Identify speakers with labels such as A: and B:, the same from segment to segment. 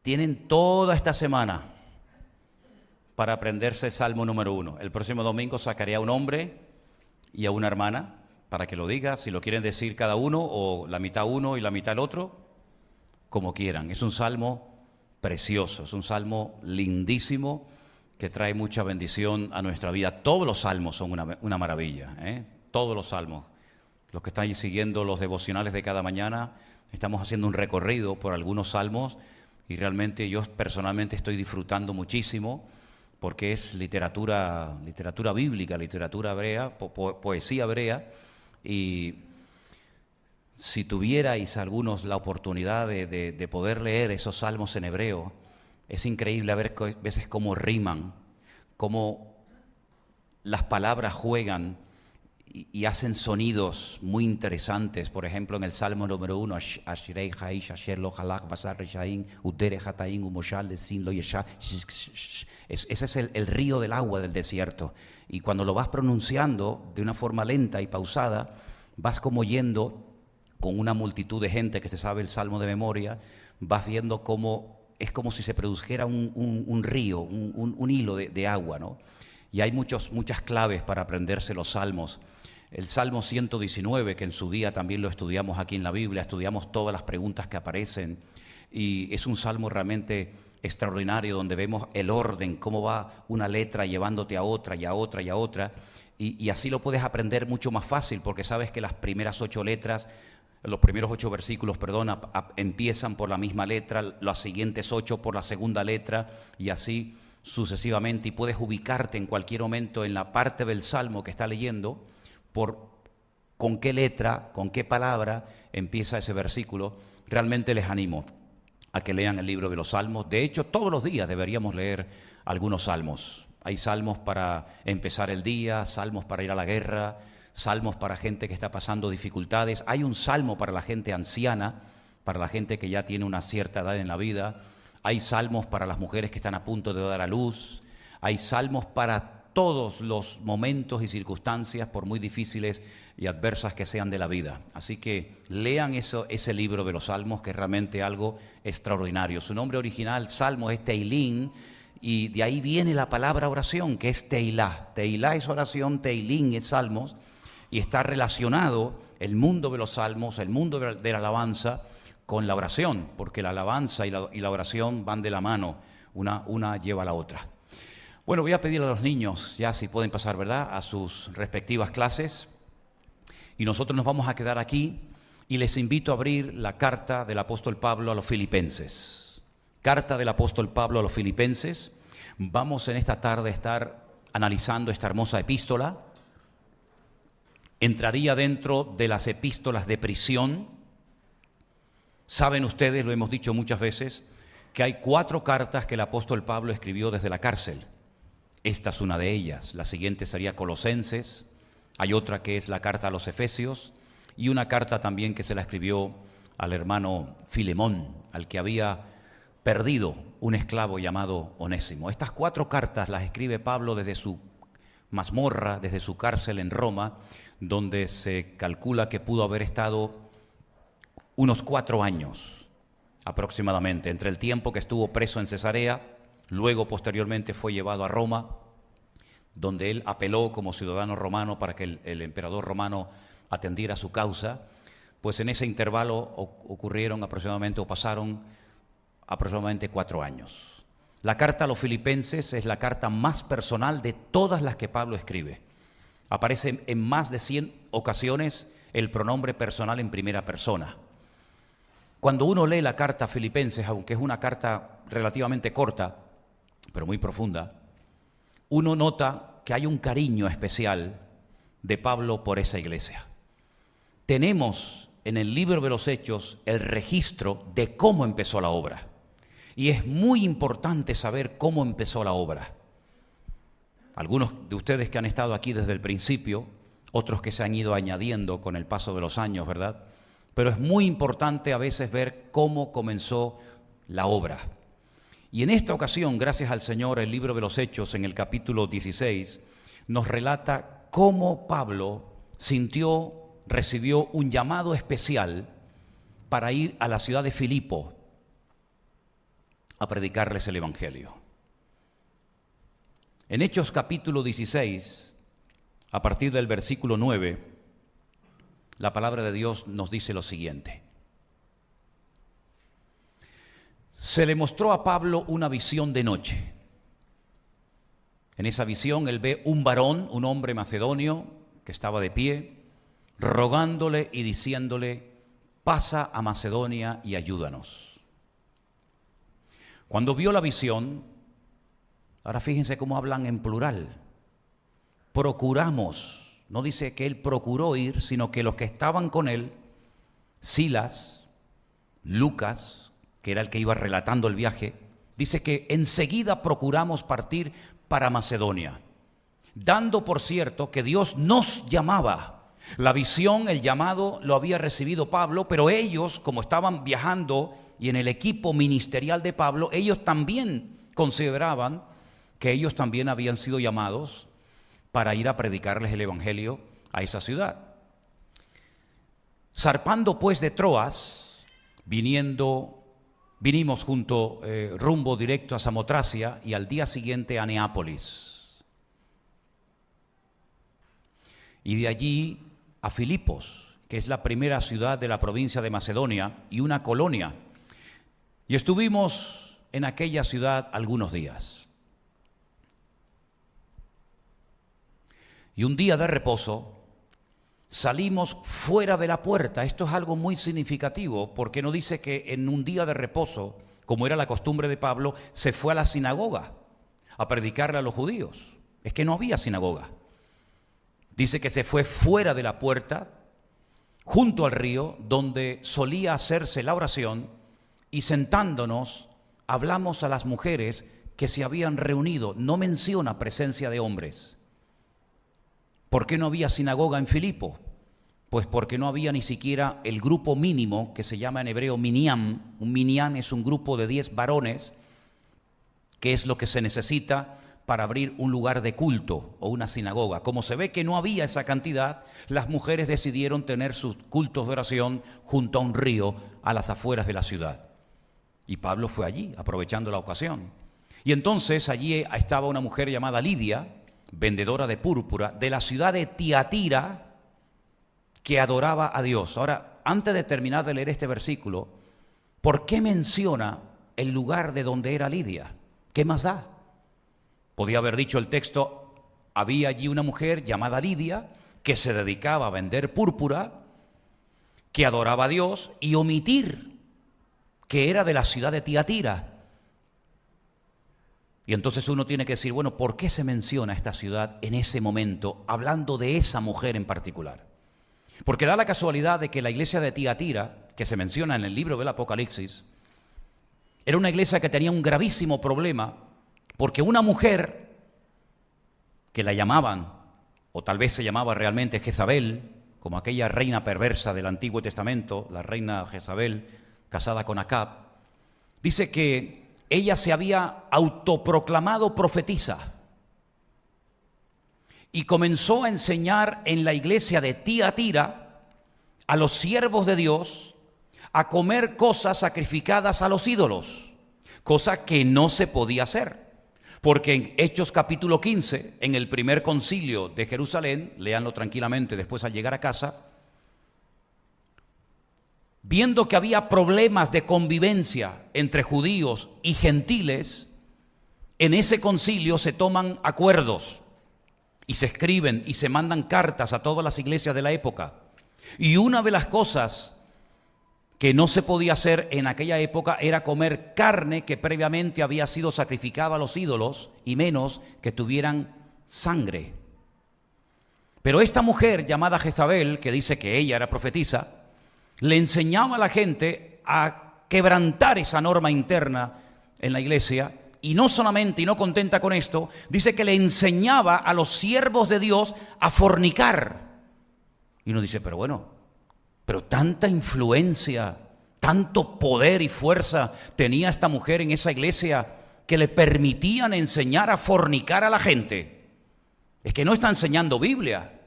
A: tienen toda esta semana para aprenderse el Salmo número 1. El próximo domingo sacaré a un hombre y a una hermana para que lo diga, si lo quieren decir cada uno o la mitad uno y la mitad el otro, como quieran. Es un salmo precioso, es un salmo lindísimo que trae mucha bendición a nuestra vida. Todos los salmos son una maravilla, ¿eh? Todos los salmos. Los que están siguiendo los devocionales de cada mañana, estamos haciendo un recorrido por algunos salmos y realmente yo personalmente estoy disfrutando muchísimo porque es literatura bíblica, literatura hebrea, poesía hebrea, y si tuvierais algunos la oportunidad de poder leer esos salmos en hebreo, es increíble ver veces cómo riman, cómo las palabras juegan y hacen sonidos muy interesantes. Por ejemplo, en el Salmo número 1, Ashirei Haish, Asher lo halach, Basar Reshaim, Utere Hataim, Umoshal, Sin lo Yesha. Ese es el río del agua del desierto. Y cuando lo vas pronunciando de una forma lenta y pausada, vas como yendo con una multitud de gente que se sabe el Salmo de memoria, vas viendo cómo es como si se produjera un río, un hilo de agua, ¿no? Y hay muchas claves para aprenderse los salmos. El Salmo 119, que en su día también lo estudiamos aquí en la Biblia, estudiamos todas las preguntas que aparecen, y es un salmo realmente extraordinario donde vemos el orden, cómo va una letra llevándote a otra y a otra y a otra, y así lo puedes aprender mucho más fácil, porque sabes que las primeras 8 letras, los primeros 8 versículos, empiezan por la misma letra, las siguientes 8 por la segunda letra, y así sucesivamente, y puedes ubicarte en cualquier momento en la parte del salmo que está leyendo con qué letra, con qué palabra empieza ese versículo. Realmente les animo a que lean el libro de los salmos. De hecho, todos los días deberíamos leer algunos salmos. Hay salmos para empezar el día, salmos para ir a la guerra, salmos para gente que está pasando dificultades. Hay un salmo para la gente anciana, para la gente que ya tiene una cierta edad en la vida. Hay salmos para las mujeres que están a punto de dar a luz. Hay salmos para todos los momentos y circunstancias, por muy difíciles y adversas que sean de la vida. Así que lean ese libro de los salmos, que es realmente algo extraordinario. Su nombre original, salmo, es Teilín, y de ahí viene la palabra oración, que es Teilá. Teilá es oración, Teilín es salmos, y está relacionado el mundo de los salmos, el mundo de la alabanza, con la oración, porque la alabanza y la oración van de la mano, una lleva a la otra. Bueno, voy a pedirle a los niños, ya si pueden pasar, ¿verdad?, a sus respectivas clases, y nosotros nos vamos a quedar aquí, y les invito a abrir la carta del apóstol Pablo a los Filipenses. Carta del apóstol Pablo a los Filipenses. Vamos en esta tarde a estar analizando esta hermosa epístola. Entraría dentro de las epístolas de prisión. Saben ustedes, lo hemos dicho muchas veces, que hay 4 cartas que el apóstol Pablo escribió desde la cárcel. Esta es una de ellas. La siguiente sería Colosenses. Hay otra que es la carta a los Efesios, y una carta también que se la escribió al hermano Filemón, al que había perdido un esclavo llamado Onésimo. Estas 4 cartas las escribe Pablo desde su mazmorra, desde su cárcel en Roma, donde se calcula que pudo haber estado unos 4 años aproximadamente, entre el tiempo que estuvo preso en Cesarea, luego posteriormente fue llevado a Roma, donde él apeló como ciudadano romano para que el emperador romano atendiera su causa. Pues en ese intervalo pasaron aproximadamente 4 años. La carta a los Filipenses es la carta más personal de todas las que Pablo escribe. Aparece en más de 100 ocasiones el pronombre personal en primera persona. Cuando uno lee la carta a Filipenses, aunque es una carta relativamente corta, pero muy profunda, uno nota que hay un cariño especial de Pablo por esa iglesia. Tenemos en el libro de los Hechos el registro de cómo empezó la obra. Y es muy importante saber cómo empezó la obra. Algunos de ustedes que han estado aquí desde el principio, otros que se han ido añadiendo con el paso de los años, ¿verdad? Pero es muy importante a veces ver cómo comenzó la obra. Y en esta ocasión, gracias al Señor, el libro de los Hechos, en el capítulo 16, nos relata cómo Pablo recibió un llamado especial para ir a la ciudad de Filipo, a predicarles el Evangelio. En Hechos capítulo 16, a partir del versículo 9, la palabra de Dios nos dice lo siguiente. Se le mostró a Pablo una visión de noche. En esa visión él ve un varón, un hombre macedonio, que estaba de pie, rogándole y diciéndole: pasa a Macedonia y ayúdanos. Cuando vio la visión, ahora fíjense cómo hablan en plural, procuramos, no dice que él procuró ir, sino que los que estaban con él, Silas, Lucas, que era el que iba relatando el viaje, dice que enseguida procuramos partir para Macedonia, dando por cierto que Dios nos llamaba. La visión, el llamado, lo había recibido Pablo, pero ellos, como estaban viajando y en el equipo ministerial de Pablo, ellos también consideraban que ellos también habían sido llamados para ir a predicarles el Evangelio a esa ciudad. Zarpando pues de Troas, vinimos rumbo directo a Samotracia y al día siguiente a Neápolis. Y de allí a Filipos, que es la primera ciudad de la provincia de Macedonia y una colonia. Y estuvimos en aquella ciudad algunos días. Y un día de reposo salimos fuera de la puerta. Esto es algo muy significativo, porque no dice que en un día de reposo, como era la costumbre de Pablo, se fue a la sinagoga a predicarle a los judíos. Es que no había sinagoga. Dice que se fue fuera de la puerta, junto al río, donde solía hacerse la oración, y sentándonos hablamos a las mujeres que se habían reunido. No menciona presencia de hombres. ¿Por qué no había sinagoga en Filipo? Pues porque no había ni siquiera el grupo mínimo, que se llama en hebreo minyan. Un minyan es un grupo de 10 varones, que es lo que se necesita para abrir un lugar de culto o una sinagoga. Como se ve que no había esa cantidad, las mujeres decidieron tener sus cultos de oración junto a un río a las afueras de la ciudad. Y Pablo fue allí, aprovechando la ocasión. Y entonces allí estaba una mujer llamada Lidia, vendedora de púrpura, de la ciudad de Tiatira, que adoraba a Dios. Ahora, antes de terminar de leer este versículo, ¿por qué menciona el lugar de donde era Lidia? ¿Qué más da? Podía haber dicho el texto: había allí una mujer llamada Lidia que se dedicaba a vender púrpura, que adoraba a Dios, y omitir que era de la ciudad de Tiatira. Y entonces uno tiene que decir, bueno, ¿por qué se menciona esta ciudad en ese momento, hablando de esa mujer en particular? Porque da la casualidad de que la iglesia de Tiatira, que se menciona en el libro del Apocalipsis, era una iglesia que tenía un gravísimo problema, porque una mujer que la llamaban, o tal vez se llamaba realmente Jezabel, como aquella reina perversa del Antiguo Testamento, la reina Jezabel, casada con Acab, dice que ella se había autoproclamado profetisa y comenzó a enseñar en la iglesia de Tiatira a los siervos de Dios a comer cosas sacrificadas a los ídolos, cosa que no se podía hacer. Porque en Hechos capítulo 15, en el primer concilio de Jerusalén, léanlo tranquilamente después al llegar a casa, viendo que había problemas de convivencia entre judíos y gentiles, en ese concilio se toman acuerdos y se escriben y se mandan cartas a todas las iglesias de la época. Y una de las cosas que no se podía hacer en aquella época era comer carne que previamente había sido sacrificada a los ídolos, y menos que tuvieran sangre. Pero esta mujer llamada Jezabel, que dice que ella era profetisa, le enseñaba a la gente a quebrantar esa norma interna en la iglesia, y no solamente, y no contenta con esto, dice que le enseñaba a los siervos de Dios a fornicar. Y uno dice, pero bueno, pero tanta influencia, tanto poder y fuerza tenía esta mujer en esa iglesia que le permitían enseñar a fornicar a la gente. Es que no está enseñando Biblia,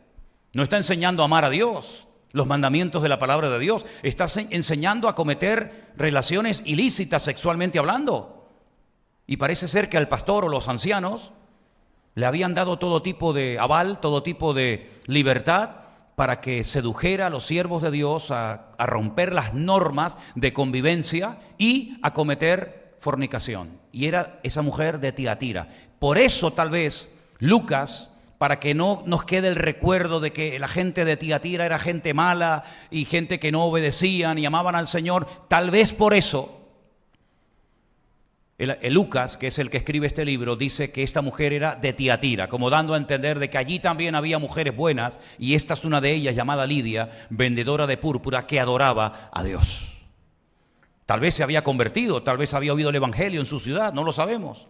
A: no está enseñando a amar a Dios, los mandamientos de la palabra de Dios, está enseñando a cometer relaciones ilícitas sexualmente hablando. Y parece ser que al pastor o los ancianos le habían dado todo tipo de aval, todo tipo de libertad para que sedujera a los siervos de Dios a romper las normas de convivencia y a cometer fornicación. Y era esa mujer de Tiatira. Por eso tal vez Lucas, para que no nos quede el recuerdo de que la gente de Tiatira era gente mala y gente que no obedecían y amaban al Señor, tal vez por eso el Lucas, que es el que escribe este libro, dice que esta mujer era de Tiatira, como dando a entender de que allí también había mujeres buenas, y esta es una de ellas llamada Lidia, vendedora de púrpura, que adoraba a Dios. Tal vez se había convertido, tal vez había oído el evangelio en su ciudad, no lo sabemos.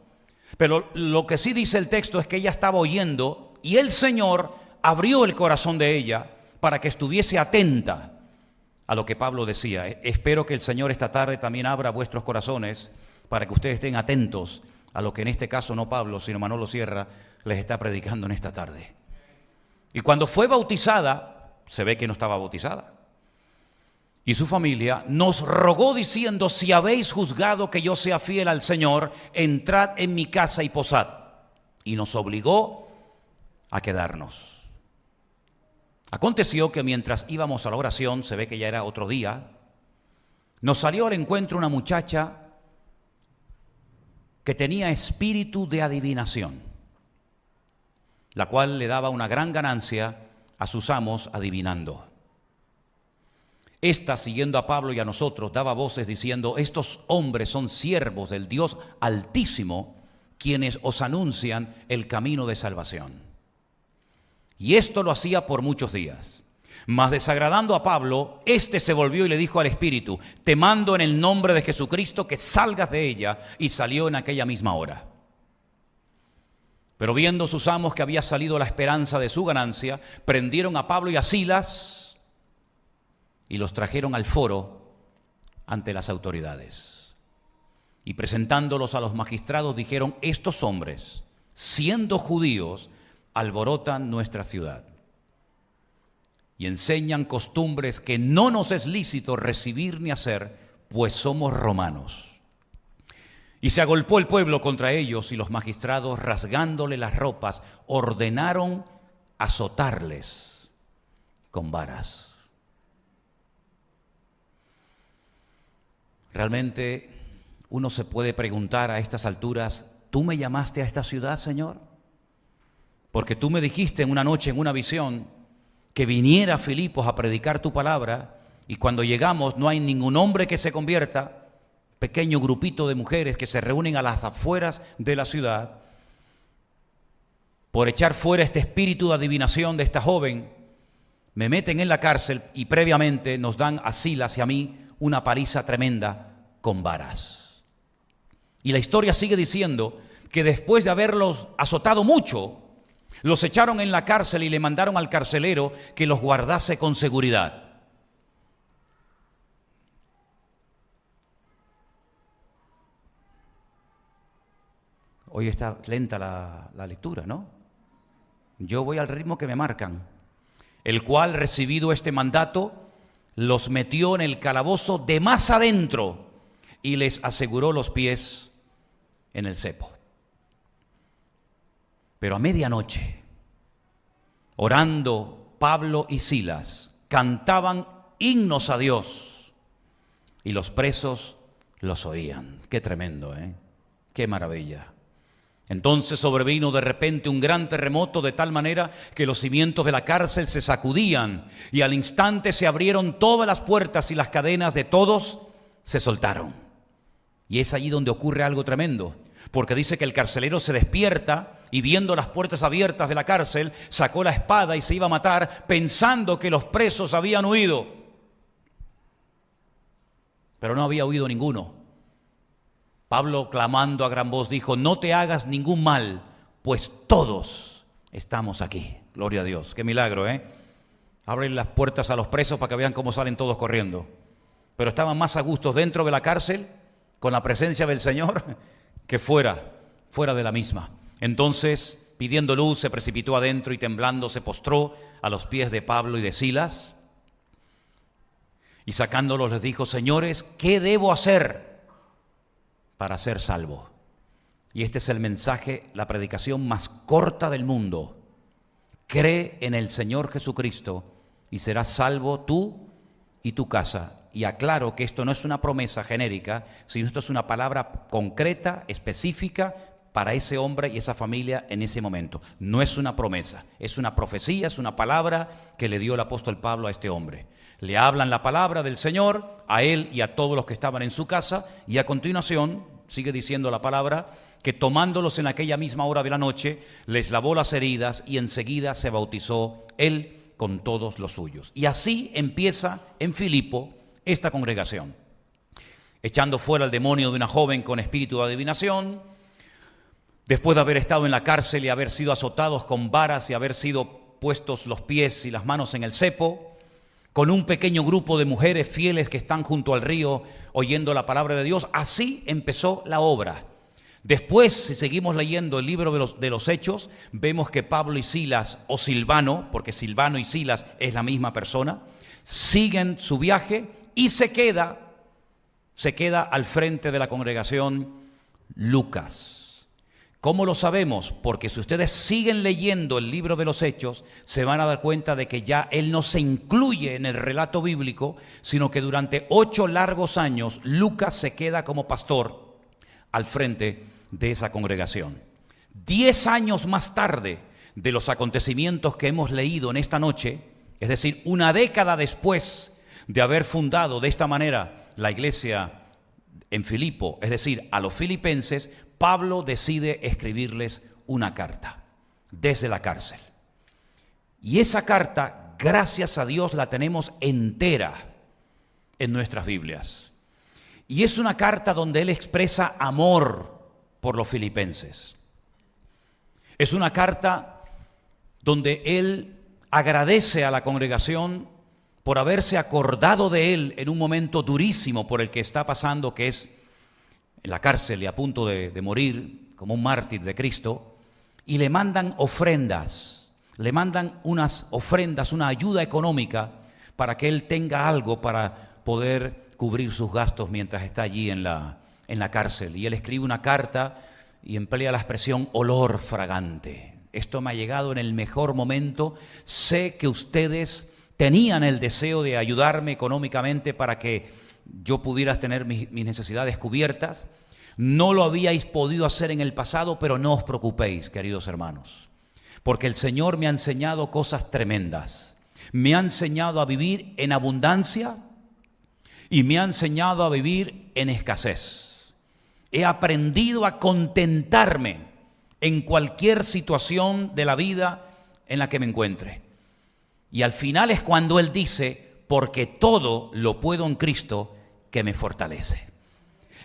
A: Pero lo que sí dice el texto es que ella estaba oyendo y el Señor abrió el corazón de ella para que estuviese atenta a lo que Pablo decía. Espero que el Señor esta tarde también abra vuestros corazones para que ustedes estén atentos a lo que en este caso no Pablo, sino Manolo Sierra les está predicando en esta tarde. Y cuando fue bautizada, se ve que no estaba bautizada, y su familia nos rogó diciendo: si habéis juzgado que yo sea fiel al Señor, entrad en mi casa y posad. Y nos obligó a quedarnos. Aconteció que mientras íbamos a la oración, se ve que ya era otro día, nos salió al encuentro una muchacha que tenía espíritu de adivinación, la cual le daba una gran ganancia a sus amos adivinando. Esta, siguiendo a Pablo y a nosotros, daba voces diciendo: estos hombres son siervos del Dios Altísimo, quienes os anuncian el camino de salvación. Y esto lo hacía por muchos días. Mas desagradando a Pablo, éste se volvió y le dijo al espíritu: te mando en el nombre de Jesucristo que salgas de ella. Y salió en aquella misma hora. Pero viendo sus amos que había salido la esperanza de su ganancia, prendieron a Pablo y a Silas y los trajeron al foro ante las autoridades. Y presentándolos a los magistrados dijeron: estos hombres, siendo judíos, alborotan nuestra ciudad y enseñan costumbres que no nos es lícito recibir ni hacer, pues somos romanos. Y se agolpó el pueblo contra ellos, y los magistrados, rasgándole las ropas, ordenaron azotarles con varas. Realmente uno se puede preguntar a estas alturas: ¿tú me llamaste a esta ciudad, Señor? Porque tú me dijiste en una noche, en una visión, que viniera a Filipos a predicar tu palabra, y cuando llegamos no hay ningún hombre que se convierta, pequeño grupito de mujeres que se reúnen a las afueras de la ciudad por echar fuera este espíritu de adivinación de esta joven. Me meten en la cárcel y previamente nos dan a Silas y a mí una paliza tremenda con varas. Y la historia sigue diciendo que después de haberlos azotado mucho, los echaron en la cárcel y le mandaron al carcelero que los guardase con seguridad. Hoy está lenta la lectura, ¿no? Yo voy al ritmo que me marcan. El cual, recibido este mandato, los metió en el calabozo de más adentro y les aseguró los pies en el cepo. Pero a medianoche, orando, Pablo y Silas cantaban himnos a Dios y los presos los oían. Qué tremendo, ¿eh? Qué maravilla. Entonces sobrevino de repente un gran terremoto, de tal manera que los cimientos de la cárcel se sacudían, y al instante se abrieron todas las puertas y las cadenas de todos se soltaron. Y es allí donde ocurre algo tremendo, porque dice que el carcelero se despierta y, viendo las puertas abiertas de la cárcel, sacó la espada y se iba a matar, pensando que los presos habían huido. Pero no había huido ninguno. Pablo, clamando a gran voz, dijo: no te hagas ningún mal, pues todos estamos aquí. Gloria a Dios, qué milagro, ¿eh? Abren las puertas a los presos para que vean cómo salen todos corriendo. Pero estaban más a gusto dentro de la cárcel, con la presencia del Señor, que fuera de la misma. Entonces, pidiendo luz, se precipitó adentro y temblando se postró a los pies de Pablo y de Silas. Y sacándolos les dijo: señores, ¿qué debo hacer para ser salvo? Y este es el mensaje, la predicación más corta del mundo. Cree en el Señor Jesucristo y serás salvo tú y tu casa. Y aclaro que esto no es una promesa genérica, sino esto es una palabra concreta, específica para ese hombre y esa familia en ese momento. No es una promesa, es una profecía, es una palabra que le dio el apóstol Pablo a este hombre. Le hablan la palabra del Señor a él y a todos los que estaban en su casa, y a continuación sigue diciendo la palabra que tomándolos en aquella misma hora de la noche, les lavó las heridas y enseguida se bautizó él con todos los suyos. Y así empieza en Filipo esta congregación, echando fuera al demonio de una joven con espíritu de adivinación, después de haber estado en la cárcel y haber sido azotados con varas y haber sido puestos los pies y las manos en el cepo, con un pequeño grupo de mujeres fieles que están junto al río oyendo la palabra de Dios. Así empezó la obra. Después, si seguimos leyendo el libro de los Hechos, vemos que Pablo y Silas, o Silvano, porque Silvano y Silas es la misma persona, siguen su viaje y se queda al frente de la congregación Lucas. ¿Cómo lo sabemos? Porque si ustedes siguen leyendo el libro de los Hechos, se van a dar cuenta de que ya él no se incluye en el relato bíblico, sino que durante 8 largos años Lucas se queda como pastor al frente de esa congregación. 10 años más tarde de los acontecimientos que hemos leído en esta noche, es decir, una década después de haber fundado de esta manera la iglesia en Filipo, es decir, a los filipenses, Pablo decide escribirles una carta desde la cárcel. Y esa carta, gracias a Dios, la tenemos entera en nuestras Biblias. Y es una carta donde él expresa amor por los filipenses. Es una carta donde él agradece a la congregación por haberse acordado de él en un momento durísimo por el que está pasando, que es en la cárcel y a punto de morir como un mártir de Cristo, y le mandan ofrendas, le mandan unas ofrendas, una ayuda económica para que él tenga algo para poder cubrir sus gastos mientras está allí en la cárcel. Y él escribe una carta y emplea la expresión olor fragante. Esto me ha llegado en el mejor momento. Sé que ustedes tenían el deseo de ayudarme económicamente para que yo pudiera tener mis necesidades cubiertas. No lo habíais podido hacer en el pasado, pero no os preocupéis, queridos hermanos, porque el Señor me ha enseñado cosas tremendas. Me ha enseñado a vivir en abundancia y me ha enseñado a vivir en escasez. He aprendido a contentarme en cualquier situación de la vida en la que me encuentre. Y al final es cuando Él dice, porque todo lo puedo en Cristo que me fortalece.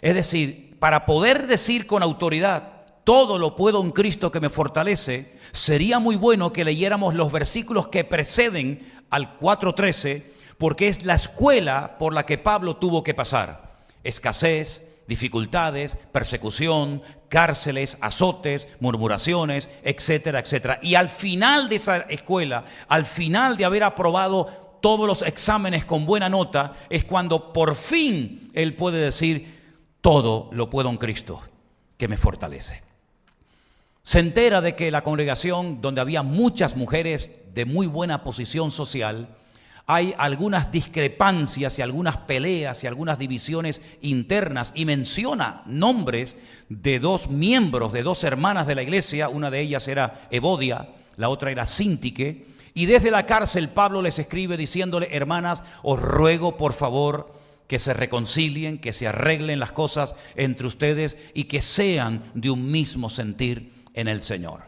A: Es decir, para poder decir con autoridad, todo lo puedo en Cristo que me fortalece, sería muy bueno que leyéramos los versículos que preceden al 4:13, porque es la escuela por la que Pablo tuvo que pasar. Escasez, dificultades, persecución, cárceles, azotes, murmuraciones, etcétera, etcétera. Y al final de esa escuela, al final de haber aprobado todos los exámenes con buena nota, es cuando por fin él puede decir, todo lo puedo en Cristo que me fortalece. Se entera de que la congregación, donde había muchas mujeres de muy buena posición social, hay algunas discrepancias y algunas peleas y algunas divisiones internas, y menciona nombres de 2 miembros, de 2 hermanas de la iglesia. Una de ellas era Evodia, la otra era Síntique, y desde la cárcel Pablo les escribe diciéndole, hermanas, os ruego por favor que se reconcilien, que se arreglen las cosas entre ustedes y que sean de un mismo sentir en el Señor.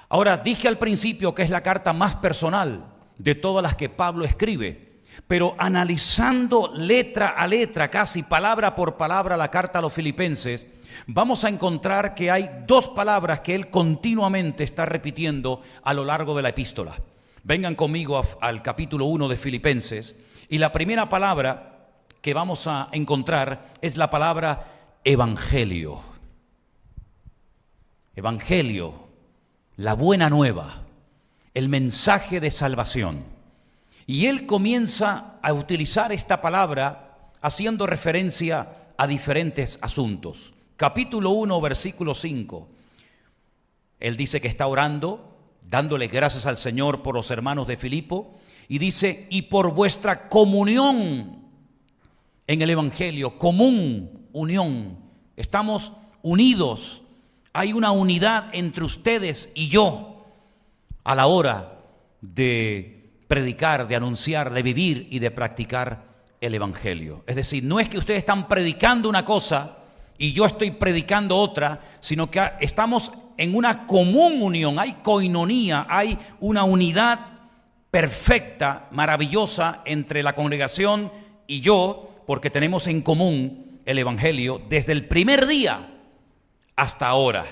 A: Ahora, dije al principio que es la carta más personal de todas las que Pablo escribe, pero analizando letra a letra, casi palabra por palabra, la carta a los filipenses, vamos a encontrar que hay 2 palabras que él continuamente está repitiendo a lo largo de la epístola. Vengan conmigo al capítulo 1 de Filipenses, y la primera palabra que vamos a encontrar es la palabra evangelio. Evangelio, la buena nueva, el mensaje de salvación. Y él comienza a utilizar esta palabra haciendo referencia a diferentes asuntos. capítulo 1, versículo 5. Él dice que está orando, dándole gracias al Señor por los hermanos de Filipo, y dice, y por vuestra comunión en el Evangelio, común, unión. Estamos unidos, hay una unidad entre ustedes y yo a la hora de predicar, de anunciar, de vivir y de practicar el Evangelio. Es decir, no es que ustedes están predicando una cosa y yo estoy predicando otra, sino que estamos en una común unión, hay coinonía, hay una unidad perfecta, maravillosa entre la congregación y yo, porque tenemos en común el Evangelio desde el primer día hasta ahora.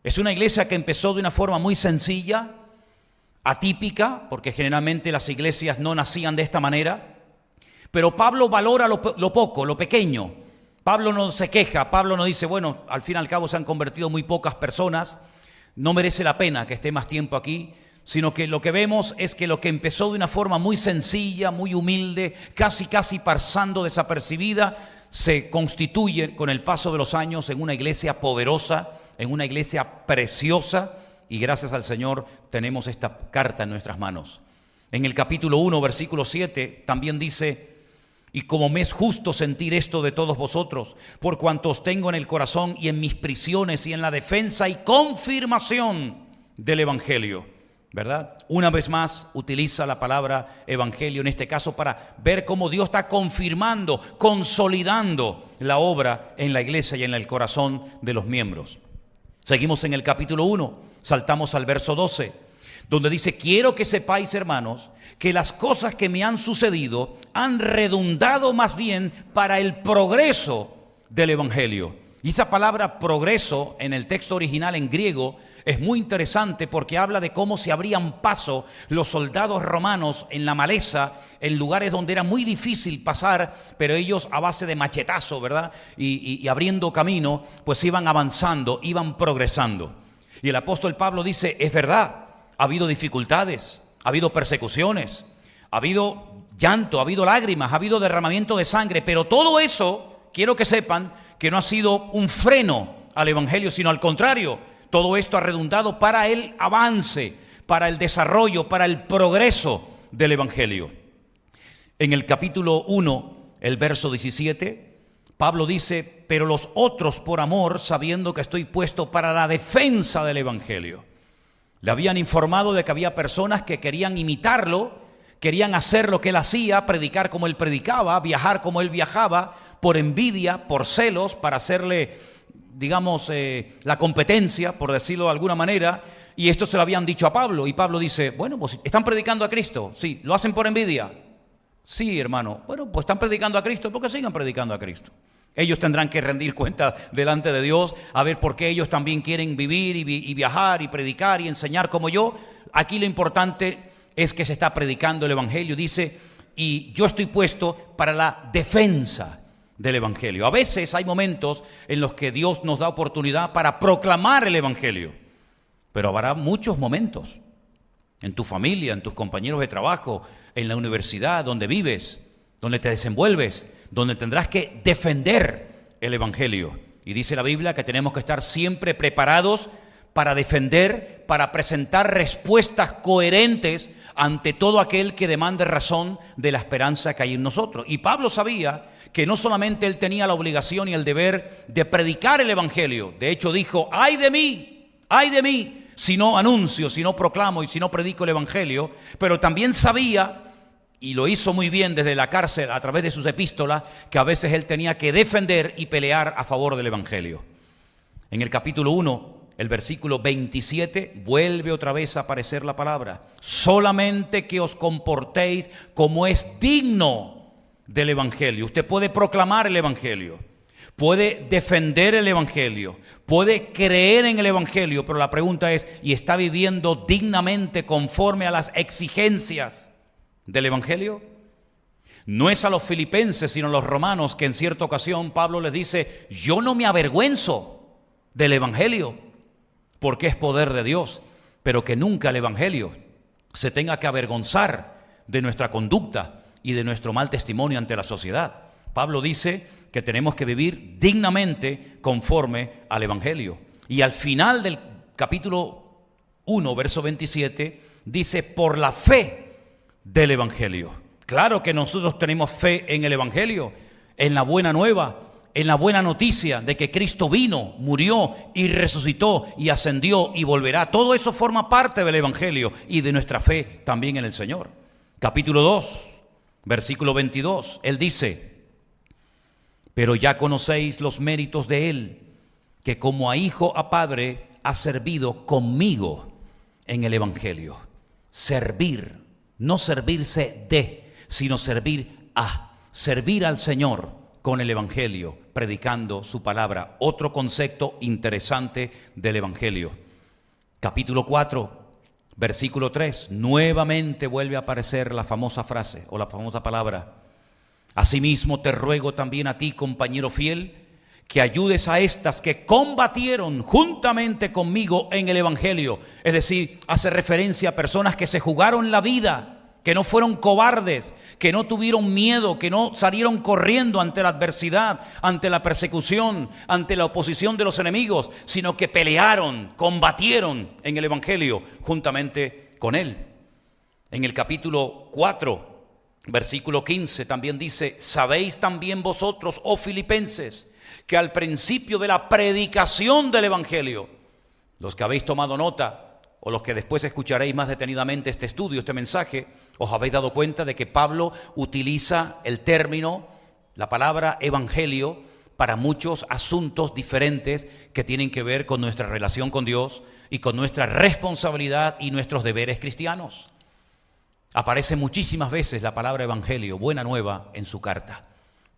A: Es una iglesia que empezó de una forma muy sencilla, atípica, porque generalmente las iglesias no nacían de esta manera, pero Pablo valora lo poco, lo pequeño. Pablo no se queja, Pablo no dice, bueno, al fin y al cabo se han convertido muy pocas personas, no merece la pena que esté más tiempo aquí, sino que lo que vemos es que lo que empezó de una forma muy sencilla, muy humilde, casi pasando desapercibida, se constituye con el paso de los años en una iglesia poderosa, en una iglesia preciosa, y gracias al Señor tenemos esta carta en nuestras manos. En el capítulo 1, versículo 7, también dice, y como me es justo sentir esto de todos vosotros, por cuanto os tengo en el corazón y en mis prisiones y en la defensa y confirmación del Evangelio, ¿verdad? Una vez más utiliza la palabra Evangelio en este caso para ver cómo Dios está confirmando, consolidando la obra en la iglesia y en el corazón de los miembros. Seguimos en el capítulo 1, saltamos al verso 12, donde dice, quiero que sepáis, hermanos, que las cosas que me han sucedido han redundado más bien para el progreso del Evangelio. Y esa palabra progreso en el texto original en griego es muy interesante porque habla de cómo se abrían paso los soldados romanos en la maleza, en lugares donde era muy difícil pasar, pero ellos a base de machetazo, ¿verdad? Y abriendo camino, pues iban avanzando, iban progresando. Y el apóstol Pablo dice, es verdad, ha habido dificultades, ha habido persecuciones, ha habido llanto, ha habido lágrimas, ha habido derramamiento de sangre, pero todo eso, quiero que sepan, que no ha sido un freno al Evangelio, sino al contrario, todo esto ha redundado para el avance, para el desarrollo, para el progreso del Evangelio. En el capítulo 1, el verso 17, Pablo dice, pero los otros por amor, sabiendo que estoy puesto para la defensa del Evangelio. Le habían informado de que había personas que querían imitarlo, querían hacer lo que él hacía, predicar como él predicaba, viajar como él viajaba, por envidia, por celos, para hacerle, digamos, la competencia, por decirlo de alguna manera, y esto se lo habían dicho a Pablo, y Pablo dice, bueno, pues están predicando a Cristo, sí, ¿lo hacen por envidia? Sí, hermano, bueno, pues están predicando a Cristo, ¿por qué sigan predicando a Cristo? Ellos tendrán que rendir cuenta delante de Dios, a ver por qué ellos también quieren vivir y viajar y predicar y enseñar como yo. Aquí lo importante es que se está predicando el Evangelio, dice, y yo estoy puesto para la defensa del Evangelio. A veces hay momentos en los que Dios nos da oportunidad para proclamar el Evangelio, pero habrá muchos momentos en tu familia, en tus compañeros de trabajo, en la universidad donde vives, donde te desenvuelves, donde tendrás que defender el Evangelio. Y dice la Biblia que tenemos que estar siempre preparados para defender, para presentar respuestas coherentes ante todo aquel que demande razón de la esperanza que hay en nosotros. Y Pablo sabía que no solamente él tenía la obligación y el deber de predicar el Evangelio. De hecho dijo, ¡ay de mí, si no anuncio, si no proclamo y si no predico el Evangelio! Pero también sabía, y lo hizo muy bien desde la cárcel a través de sus epístolas, que a veces él tenía que defender y pelear a favor del Evangelio. En el capítulo 1, el versículo 27, vuelve otra vez a aparecer la palabra. Solamente que os comportéis como es digno del Evangelio. Usted puede proclamar el Evangelio, puede defender el Evangelio, puede creer en el Evangelio, pero la pregunta es, ¿y está viviendo dignamente conforme a las exigencias del Evangelio? No es a los filipenses, sino a los romanos que en cierta ocasión Pablo les dice, yo no me avergüenzo del Evangelio, porque es poder de Dios, pero que nunca el Evangelio se tenga que avergonzar de nuestra conducta y de nuestro mal testimonio ante la sociedad. Pablo dice que tenemos que vivir dignamente conforme al Evangelio. Y al final del capítulo 1, verso 27, dice, por la fe del Evangelio. Claro que nosotros tenemos fe en el Evangelio, en la buena nueva, en la buena noticia de que Cristo vino, murió y resucitó y ascendió y volverá. Todo eso forma parte del Evangelio y de nuestra fe también en el Señor. Capítulo 2, versículo 22, Él dice, pero ya conocéis los méritos de Él, que como a hijo a padre ha servido conmigo en el Evangelio. Servir, no servirse de, sino servir a, servir al Señor con el Evangelio, predicando su palabra. Otro concepto interesante del Evangelio. Capítulo 4, versículo 3, nuevamente vuelve a aparecer la famosa frase o la famosa palabra. Asimismo te ruego también a ti, compañero fiel, que ayudes a estas que combatieron juntamente conmigo en el Evangelio. Es decir, hace referencia a personas que se jugaron la vida, que no fueron cobardes, que no tuvieron miedo, que no salieron corriendo ante la adversidad, ante la persecución, ante la oposición de los enemigos, sino que pelearon, combatieron en el Evangelio juntamente con Él. En el capítulo 4, versículo 15 también dice, sabéis también vosotros, oh filipenses, que al principio de la predicación del Evangelio, los que habéis tomado nota, o los que después escucharéis más detenidamente este estudio, este mensaje, os habéis dado cuenta de que Pablo utiliza el término, la palabra evangelio, para muchos asuntos diferentes que tienen que ver con nuestra relación con Dios y con nuestra responsabilidad y nuestros deberes cristianos. Aparece muchísimas veces la palabra evangelio, buena nueva, en su carta.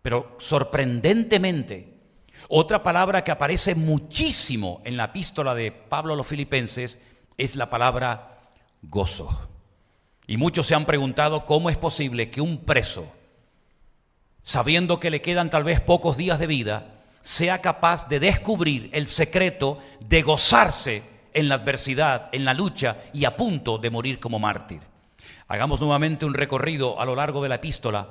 A: Pero sorprendentemente, otra palabra que aparece muchísimo en la epístola de Pablo a los filipenses es la palabra gozo. Y muchos se han preguntado cómo es posible que un preso, sabiendo que le quedan tal vez pocos días de vida, sea capaz de descubrir el secreto de gozarse en la adversidad, en la lucha y a punto de morir como mártir. Hagamos nuevamente un recorrido a lo largo de la epístola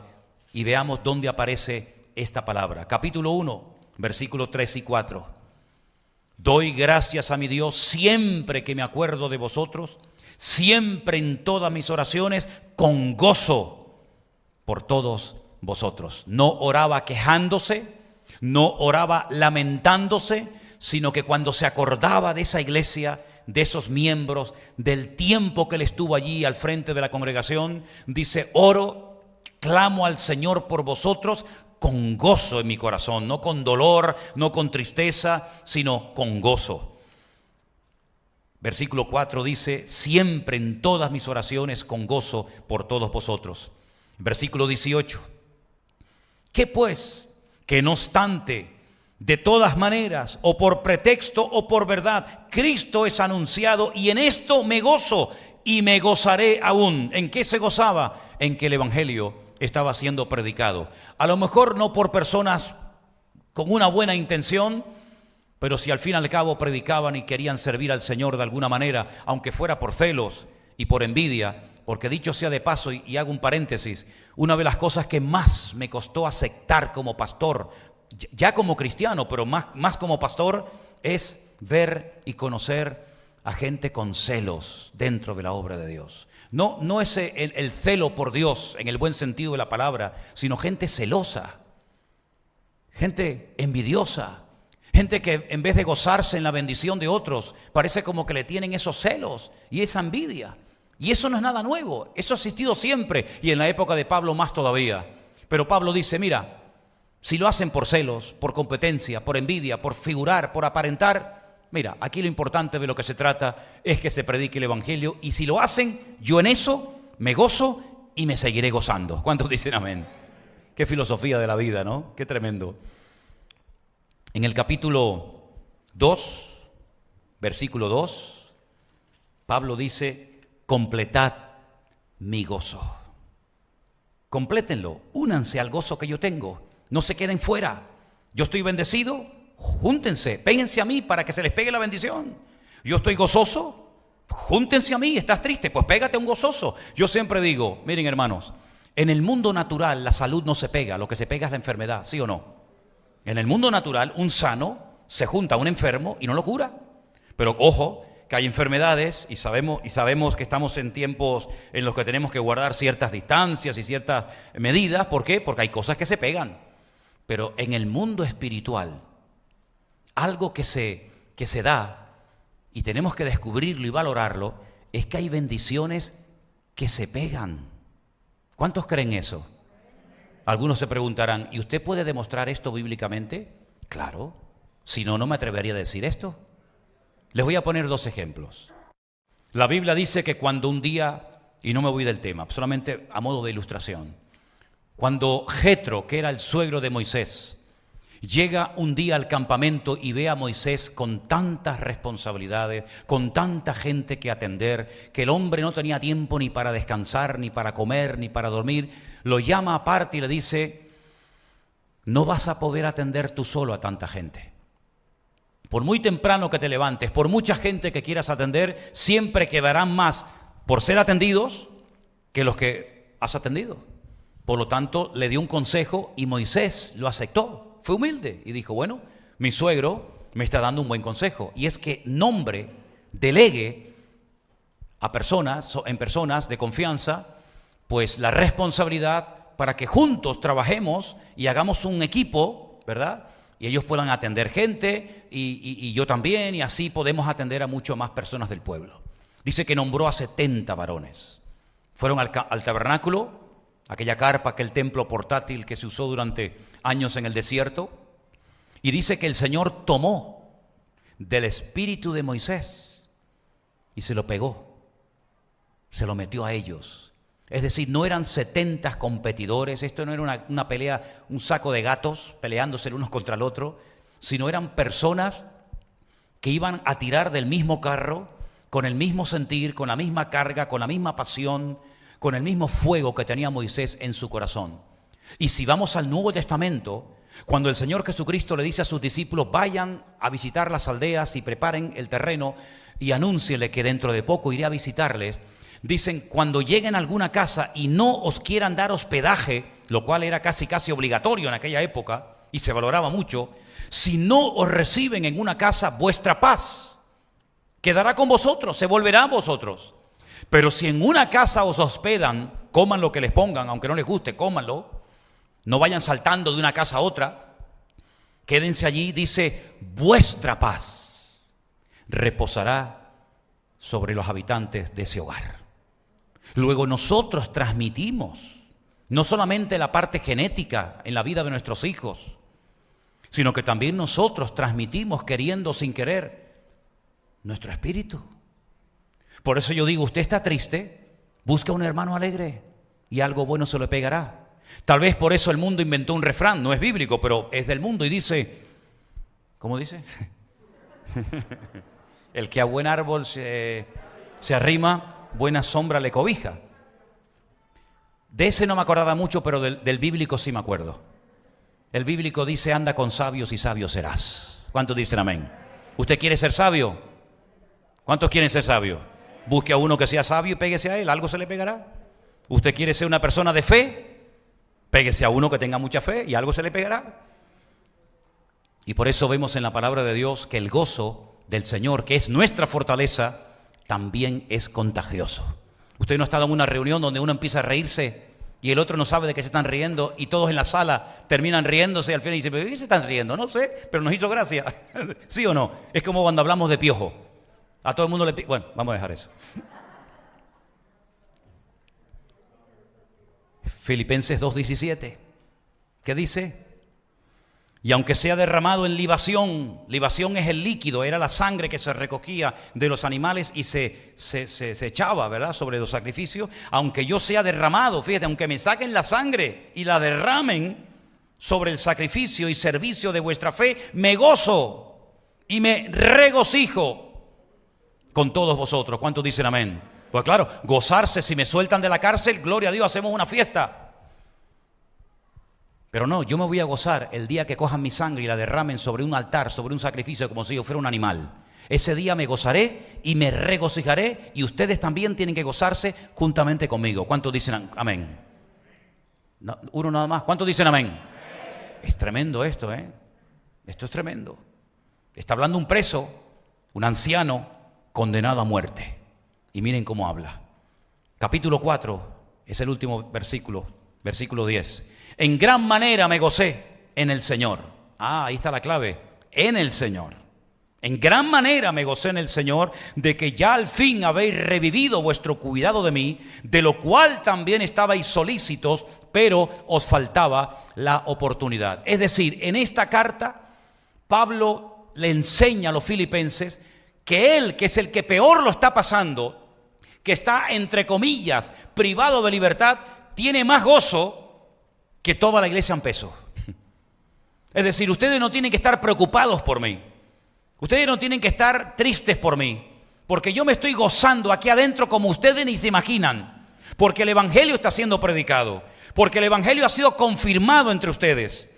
A: y veamos dónde aparece esta palabra. Capítulo 1, versículos 3 y 4. Doy gracias a mi Dios siempre que me acuerdo de vosotros, siempre en todas mis oraciones, con gozo por todos vosotros. No oraba quejándose, no oraba lamentándose, sino que cuando se acordaba de esa iglesia, de esos miembros, del tiempo que él estuvo allí al frente de la congregación, dice, oro, clamo al Señor por vosotros, con gozo en mi corazón, no con dolor, no con tristeza, sino con gozo. Versículo 4 dice, siempre en todas mis oraciones con gozo por todos vosotros. Versículo 18, ¿qué pues? Que no obstante, de todas maneras, o por pretexto o por verdad, Cristo es anunciado y en esto me gozo y me gozaré aún. ¿En qué se gozaba? En que el Evangelio estaba siendo predicado. A lo mejor no por personas con una buena intención, pero si al fin y al cabo predicaban y querían servir al Señor de alguna manera, aunque fuera por celos y por envidia, porque dicho sea de paso, y hago un paréntesis, una de las cosas que más me costó aceptar como pastor, ya como cristiano, pero más como pastor, es ver y conocer a gente con celos dentro de la obra de Dios. No es el celo por Dios en el buen sentido de la palabra, sino gente celosa, gente envidiosa, gente que en vez de gozarse en la bendición de otros, parece como que le tienen esos celos y esa envidia. Y eso no es nada nuevo, eso ha existido siempre y en la época de Pablo más todavía. Pero Pablo dice, mira, si lo hacen por celos, por competencia, por envidia, por figurar, por aparentar, mira, aquí lo importante de lo que se trata es que se predique el Evangelio y si lo hacen, yo en eso me gozo y me seguiré gozando. ¿Cuántos dicen amén? Qué filosofía de la vida, ¿no? Qué tremendo. En el capítulo 2, versículo 2, Pablo dice, completad mi gozo. Complétenlo, únanse al gozo que yo tengo, no se queden fuera. Yo estoy bendecido, júntense, péguense a mí para que se les pegue la bendición. Yo estoy gozoso, júntense a mí. ¿Estás triste? Pues pégate a un gozoso. Yo siempre digo, miren hermanos, en el mundo natural la salud no se pega, lo que se pega es la enfermedad, ¿sí o no? En el mundo natural, un sano se junta a un enfermo y no lo cura. Pero ojo, que hay enfermedades y sabemos que estamos en tiempos en los que tenemos que guardar ciertas distancias y ciertas medidas. ¿Por qué? Porque hay cosas que se pegan. Pero en el mundo espiritual, algo que se da, y tenemos que descubrirlo y valorarlo, es que hay bendiciones que se pegan. ¿Cuántos creen eso? Algunos se preguntarán, ¿y usted puede demostrar esto bíblicamente? Claro, si no, no me atrevería a decir esto. Les voy a poner 2 ejemplos. La Biblia dice que cuando un día, y no me voy del tema, solamente a modo de ilustración, cuando Jetro, que era el suegro de Moisés, llega un día al campamento y ve a Moisés con tantas responsabilidades, con tanta gente que atender, que el hombre no tenía tiempo ni para descansar, ni para comer, ni para dormir, lo llama aparte y le dice, no vas a poder atender tú solo a tanta gente. Por muy temprano que te levantes, por mucha gente que quieras atender, siempre quedarán más por ser atendidos que los que has atendido. Por lo tanto, le dio un consejo y Moisés lo aceptó. Fue humilde y dijo, bueno, mi suegro me está dando un buen consejo. Y es que delegue a personas de confianza, pues la responsabilidad para que juntos trabajemos y hagamos un equipo, ¿verdad? Y ellos puedan atender gente y yo también, y así podemos atender a mucho más personas del pueblo. Dice que nombró a 70 varones. Fueron al tabernáculo, aquella carpa, aquel templo portátil que se usó durante años en el desierto, y dice que el Señor tomó del espíritu de Moisés y se lo pegó, se lo metió a ellos. Es decir, no eran 70 competidores, esto no era una pelea, un saco de gatos peleándose el unos contra el otro, sino eran personas que iban a tirar del mismo carro, con el mismo sentir, con la misma carga, con la misma pasión, con el mismo fuego que tenía Moisés en su corazón. Y si vamos al Nuevo Testamento, cuando el Señor Jesucristo le dice a sus discípulos, vayan a visitar las aldeas y preparen el terreno y anúncienle que dentro de poco iré a visitarles, dicen, cuando lleguen a alguna casa y no os quieran dar hospedaje, lo cual era casi obligatorio en aquella época y se valoraba mucho, si no os reciben en una casa, vuestra paz quedará con vosotros, se volverá a vosotros. Pero si en una casa os hospedan, coman lo que les pongan, aunque no les guste, cómanlo, no vayan saltando de una casa a otra, quédense allí, dice, vuestra paz reposará sobre los habitantes de ese hogar. Luego nosotros transmitimos no solamente la parte genética en la vida de nuestros hijos, sino que también nosotros transmitimos, queriendo sin querer, nuestro espíritu. Por eso yo digo, usted está triste, busca un hermano alegre y algo bueno se le pegará. Tal vez por eso el mundo inventó un refrán, no es bíblico, pero es del mundo y dice, ¿cómo dice? El que a buen árbol se arrima, buena sombra le cobija. De ese no me acordaba mucho, pero del bíblico sí me acuerdo. El bíblico dice, anda con sabios y sabio serás. ¿Cuántos dicen amén? ¿Usted quiere ser sabio? ¿Cuántos quieren ser sabios? Busque a uno que sea sabio y péguese a él, algo se le pegará. ¿Usted quiere ser una persona de fe? Péguese a uno que tenga mucha fe y algo se le pegará. Y por eso vemos en la palabra de Dios que el gozo del Señor, que es nuestra fortaleza, también es contagioso. Usted no ha estado en una reunión donde uno empieza a reírse y el otro no sabe de qué se están riendo y todos en la sala terminan riéndose y al final dicen, ¿pero qué se están riendo? No sé, pero nos hizo gracia. ¿Sí o no? Es como cuando hablamos de piojo. A todo el mundo le... Bueno, vamos a dejar eso. Filipenses 2:17. ¿Qué dice? Y aunque sea derramado en libación es el líquido, era la sangre que se recogía de los animales y se echaba, ¿verdad?, sobre los sacrificios. Aunque yo sea derramado, fíjate, aunque me saquen la sangre y la derramen sobre el sacrificio y servicio de vuestra fe, me gozo y me regocijo con todos vosotros. ¿Cuántos dicen amén? Pues claro, gozarse, si me sueltan de la cárcel, gloria a Dios, hacemos una fiesta. Pero no, yo me voy a gozar el día que cojan mi sangre y la derramen sobre un altar, sobre un sacrificio, como si yo fuera un animal. Ese día me gozaré y me regocijaré, y ustedes también tienen que gozarse juntamente conmigo. ¿Cuántos dicen amén? No, uno nada más. ¿Cuántos dicen amén? Es tremendo esto, ¿eh? Esto es tremendo. Está hablando un preso, un anciano condenado a muerte. Y miren cómo habla. Capítulo 4, es el último versículo, versículo 10. En gran manera me gocé en el Señor. Ahí está la clave, en el Señor. En gran manera me gocé en el Señor de que ya al fin habéis revivido vuestro cuidado de mí, de lo cual también estabais solícitos, pero os faltaba la oportunidad. Es decir, en esta carta, Pablo le enseña a los filipenses que él, que es el que peor lo está pasando, que está, entre comillas, privado de libertad, tiene más gozo que toda la iglesia en peso. Es decir, ustedes no tienen que estar preocupados por mí. Ustedes no tienen que estar tristes por mí, porque yo me estoy gozando aquí adentro como ustedes ni se imaginan, porque el Evangelio está siendo predicado, porque el Evangelio ha sido confirmado entre ustedes,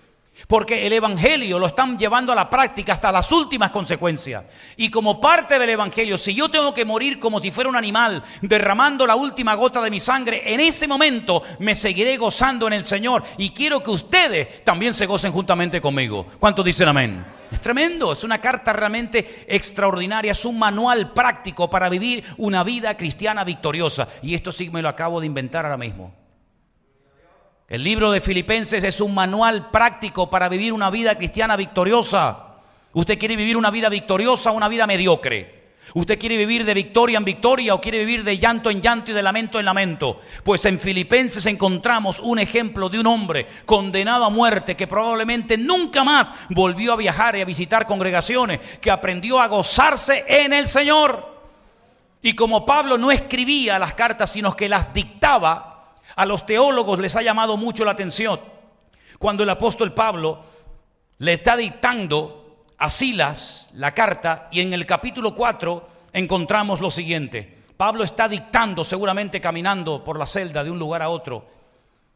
A: porque el Evangelio lo están llevando a la práctica hasta las últimas consecuencias. Y como parte del Evangelio, si yo tengo que morir como si fuera un animal, derramando la última gota de mi sangre, en ese momento me seguiré gozando en el Señor. Y quiero que ustedes también se gocen juntamente conmigo. ¿Cuántos dicen amén? Es tremendo, es una carta realmente extraordinaria, es un manual práctico para vivir una vida cristiana victoriosa. Y esto sí me lo acabo de inventar ahora mismo. El libro de Filipenses es un manual práctico para vivir una vida cristiana victoriosa. ¿Usted quiere vivir una vida victoriosa o una vida mediocre? ¿Usted quiere vivir de victoria en victoria o quiere vivir de llanto en llanto y de lamento en lamento? Pues en Filipenses encontramos un ejemplo de un hombre condenado a muerte que probablemente nunca más volvió a viajar y a visitar congregaciones, que aprendió a gozarse en el Señor. Y como Pablo no escribía las cartas, sino que las dictaba, a los teólogos les ha llamado mucho la atención cuando el apóstol Pablo le está dictando a Silas la carta, y en el capítulo 4 encontramos lo siguiente. Pablo está dictando, seguramente caminando por la celda de un lugar a otro.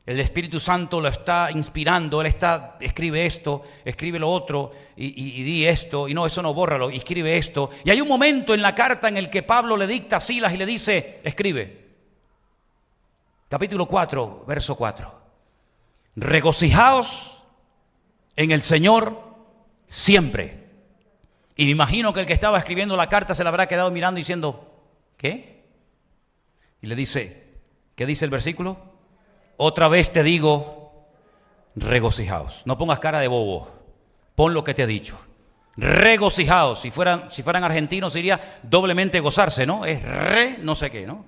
A: El Espíritu Santo lo está inspirando, él escribe esto, escribe lo otro, y di esto, y no, eso no, bórralo, y escribe esto. Y hay un momento en la carta en el que Pablo le dicta a Silas y le dice, escribe. Capítulo 4, verso 4. Regocijaos en el Señor siempre. Y me imagino que el que estaba escribiendo la carta se la habrá quedado mirando diciendo, ¿qué? Y le dice, ¿qué dice el versículo? Otra vez te digo, regocijaos. No pongas cara de bobo, pon lo que te he dicho. Regocijaos. Si fueran argentinos sería doblemente gozarse, ¿no? Es no sé qué, ¿no?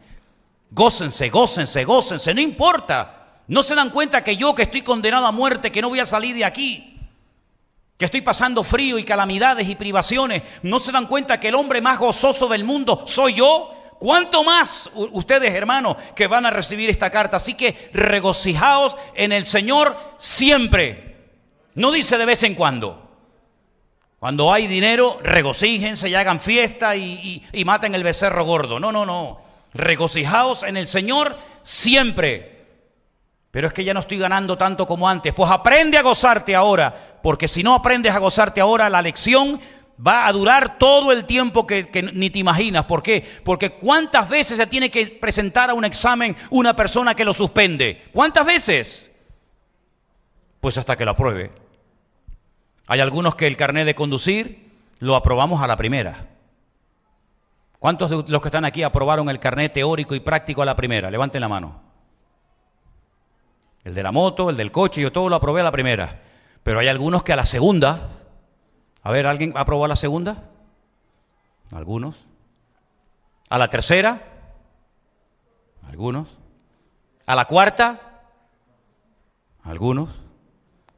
A: Gócense, gócense, gócense, no importa. No se dan cuenta que yo, que estoy condenado a muerte, que no voy a salir de aquí, que estoy pasando frío y calamidades y privaciones, no se dan cuenta que el hombre más gozoso del mundo soy yo. ¿Cuánto más ustedes, hermanos, que van a recibir esta carta? Así que regocijaos en el Señor siempre. No dice de vez en cuando. Cuando hay dinero, regocíjense y hagan fiesta y maten el becerro gordo. No, no, no. Regocijaos en el Señor siempre. Pero es que ya no estoy ganando tanto como antes. Pues aprende a gozarte ahora, porque si no aprendes a gozarte ahora, la lección va a durar todo el tiempo que ni te imaginas. ¿Por qué? Porque ¿cuántas veces se tiene que presentar a un examen una persona que lo suspende? ¿Cuántas veces? Pues hasta que lo apruebe. Hay algunos que el carnet de conducir lo aprobamos a la primera. ¿Cuántos de los que están aquí aprobaron el carnet teórico y práctico a la primera? Levanten la mano. El de la moto, el del coche, yo todo lo aprobé a la primera. Pero hay algunos que a la segunda. A ver, ¿alguien aprobó a la segunda? Algunos. ¿A la tercera? Algunos. ¿A la cuarta? Algunos.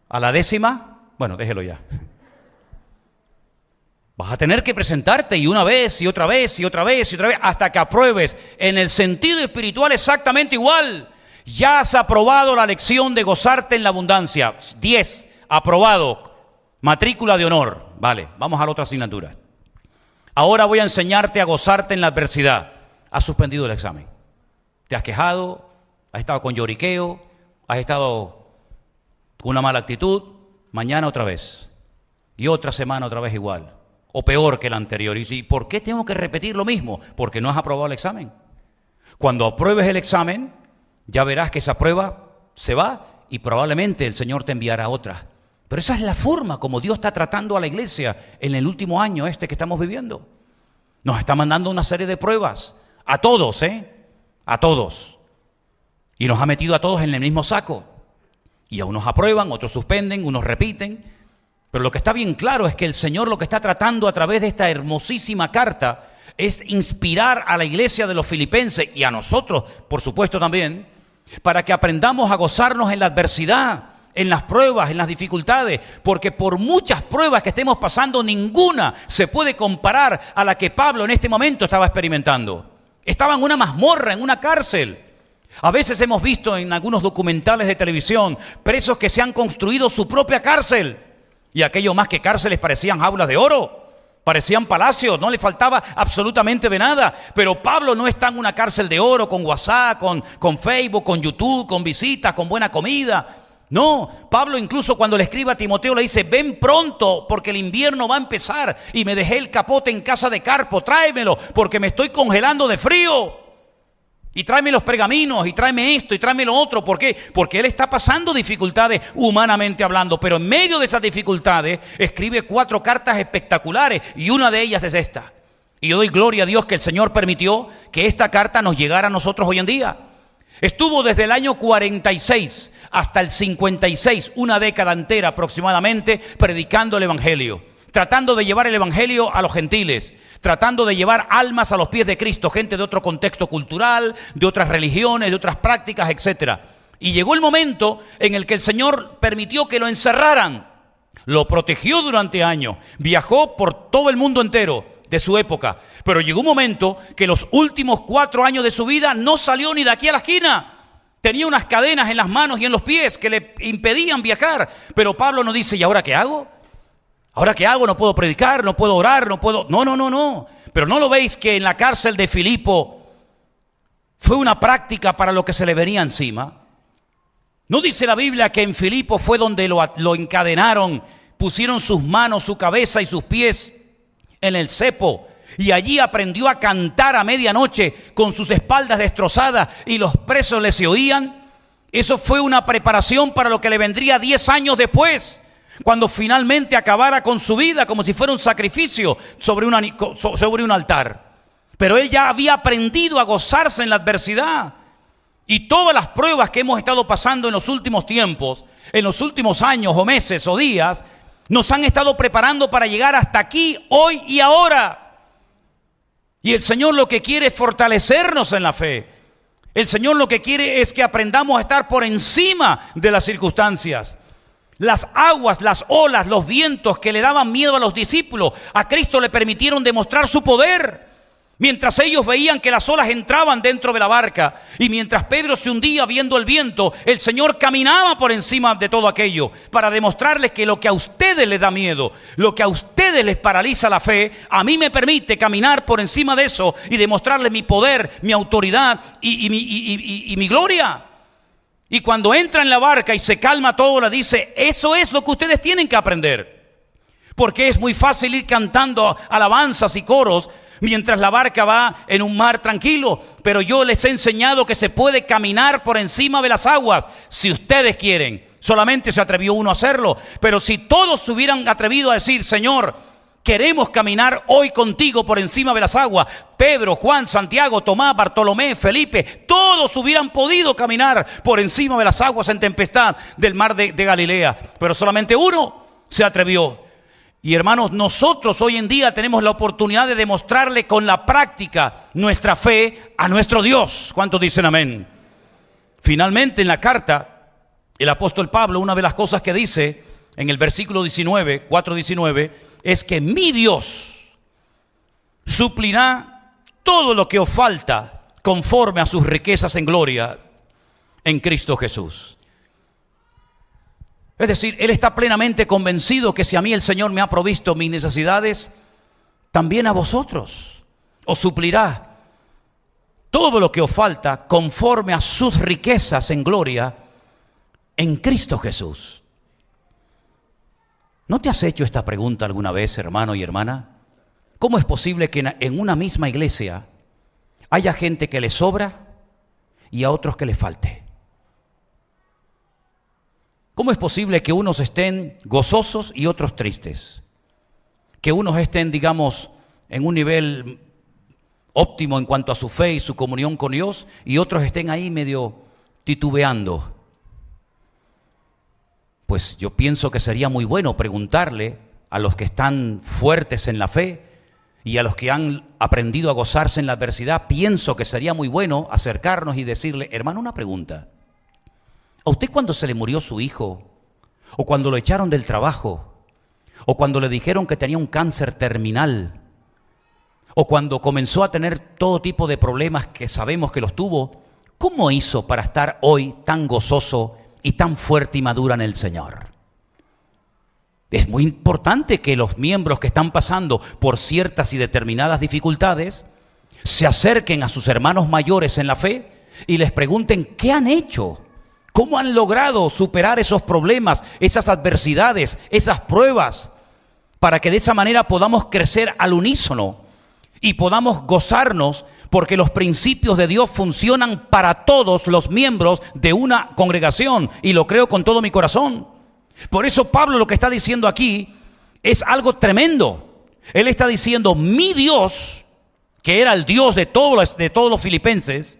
A: ¿A la décima? Bueno, déjelo ya. Vas a tener que presentarte y una vez y otra vez y otra vez y otra vez hasta que apruebes. En el sentido espiritual exactamente igual. Ya has aprobado la lección de gozarte en la abundancia. 10, aprobado. Matrícula de honor. Vale, vamos a la otra asignatura. Ahora voy a enseñarte a gozarte en la adversidad. Has suspendido el examen. Te has quejado, has estado con lloriqueo, has estado con una mala actitud. Mañana otra vez. Y otra semana otra vez igual. O peor que la anterior. ¿Y por qué tengo que repetir lo mismo? Porque no has aprobado el examen. Cuando apruebes el examen, ya verás que esa prueba se va y probablemente el Señor te enviará otra. Pero esa es la forma como Dios está tratando a la iglesia en el último año que estamos viviendo. Nos está mandando una serie de pruebas. A todos, a todos. Y nos ha metido a todos en el mismo saco. Y a unos aprueban, otros suspenden, unos repiten. Pero lo que está bien claro es que el Señor lo que está tratando a través de esta hermosísima carta es inspirar a la iglesia de los filipenses y a nosotros, por supuesto también, para que aprendamos a gozarnos en la adversidad, en las pruebas, en las dificultades, porque por muchas pruebas que estemos pasando, ninguna se puede comparar a la que Pablo en este momento estaba experimentando. Estaba en una mazmorra, en una cárcel. A veces hemos visto en algunos documentales de televisión presos que se han construido su propia cárcel, y aquello más que cárceles parecían jaulas de oro. Parecían palacios, no le faltaba absolutamente de nada. Pero Pablo no está en una cárcel de oro con WhatsApp, con Facebook, con YouTube, con visitas, con buena comida. No, Pablo incluso cuando le escribe a Timoteo le dice: ven pronto porque el invierno va a empezar y me dejé el capote en casa de Carpo, tráemelo porque me estoy congelando de frío. Y tráeme los pergaminos, y tráeme esto, y tráeme lo otro. ¿Por qué? Porque él está pasando dificultades humanamente hablando, pero en medio de esas dificultades escribe 4 cartas espectaculares, y una de ellas es esta. Y yo doy gloria a Dios que el Señor permitió que esta carta nos llegara a nosotros hoy en día. Estuvo desde el año 46 hasta el 56, una década entera aproximadamente, predicando el Evangelio, tratando de llevar el Evangelio a los gentiles, tratando de llevar almas a los pies de Cristo, gente de otro contexto cultural, de otras religiones, de otras prácticas, etc. Y llegó el momento en el que el Señor permitió que lo encerraran, lo protegió durante años, viajó por todo el mundo entero de su época, pero llegó un momento que los últimos 4 años de su vida no salió ni de aquí a la esquina. Tenía unas cadenas en las manos y en los pies que le impedían viajar, pero Pablo nos dice: ¿y ahora qué hago? ¿Ahora qué hago? No puedo predicar, no puedo orar, no puedo... No. Pero ¿no lo veis que en la cárcel de Filipo fue una práctica para lo que se le venía encima? ¿No dice la Biblia que en Filipo fue donde lo encadenaron, pusieron sus manos, su cabeza y sus pies en el cepo? Y allí aprendió a cantar a medianoche con sus espaldas destrozadas y los presos le se oían. Eso fue una preparación para lo que le vendría 10 años después, cuando finalmente acabara con su vida como si fuera un sacrificio sobre un altar. Pero él ya había aprendido a gozarse en la adversidad. Y todas las pruebas que hemos estado pasando en los últimos tiempos, en los últimos años o meses o días, nos han estado preparando para llegar hasta aquí, hoy y ahora. Y el Señor lo que quiere es fortalecernos en la fe. El Señor lo que quiere es que aprendamos a estar por encima de las circunstancias. Las aguas, las olas, los vientos que le daban miedo a los discípulos, a Cristo le permitieron demostrar su poder. Mientras ellos veían que las olas entraban dentro de la barca, y mientras Pedro se hundía viendo el viento, el Señor caminaba por encima de todo aquello para demostrarles que lo que a ustedes les da miedo, lo que a ustedes les paraliza la fe, a mí me permite caminar por encima de eso y demostrarles mi poder, mi autoridad y mi gloria. Y cuando entra en la barca y se calma todo, le dice: eso es lo que ustedes tienen que aprender. Porque es muy fácil ir cantando alabanzas y coros mientras la barca va en un mar tranquilo. Pero yo les he enseñado que se puede caminar por encima de las aguas si ustedes quieren. Solamente se atrevió uno a hacerlo. Pero si todos se hubieran atrevido a decir: Señor, queremos caminar hoy contigo por encima de las aguas. Pedro, Juan, Santiago, Tomás, Bartolomé, Felipe, todos hubieran podido caminar por encima de las aguas en tempestad del mar de Galilea. Pero solamente uno se atrevió. Y hermanos, nosotros hoy en día tenemos la oportunidad de demostrarle con la práctica nuestra fe a nuestro Dios. ¿Cuántos dicen amén? Finalmente en la carta, el apóstol Pablo, una de las cosas que dice en el versículo 19, 4:19, es que mi Dios suplirá todo lo que os falta conforme a sus riquezas en gloria en Cristo Jesús. Es decir, Él está plenamente convencido que si a mí el Señor me ha provisto mis necesidades, también a vosotros os suplirá todo lo que os falta conforme a sus riquezas en gloria en Cristo Jesús. ¿No te has hecho esta pregunta alguna vez, hermano y hermana? ¿Cómo es posible que en una misma iglesia haya gente que le sobra y a otros que le falte? ¿Cómo es posible que unos estén gozosos y otros tristes? Que unos estén, digamos, en un nivel óptimo en cuanto a su fe y su comunión con Dios, y otros estén ahí medio titubeando. Pues yo pienso que sería muy bueno preguntarle a los que están fuertes en la fe y a los que han aprendido a gozarse en la adversidad, pienso que sería muy bueno acercarnos y decirle: hermano, una pregunta. ¿A usted cuando se le murió su hijo, o cuando lo echaron del trabajo, o cuando le dijeron que tenía un cáncer terminal, o cuando comenzó a tener todo tipo de problemas que sabemos que los tuvo, cómo hizo para estar hoy tan gozoso y tan fuerte y madura en el Señor? Es muy importante que los miembros que están pasando por ciertas y determinadas dificultades se acerquen a sus hermanos mayores en la fe y les pregunten qué han hecho, cómo han logrado superar esos problemas, esas adversidades, esas pruebas, para que de esa manera podamos crecer al unísono y podamos gozarnos, porque los principios de Dios funcionan para todos los miembros de una congregación, y lo creo con todo mi corazón. Por eso Pablo lo que está diciendo aquí es algo tremendo. Él está diciendo: mi Dios, que era el Dios de todos los filipenses,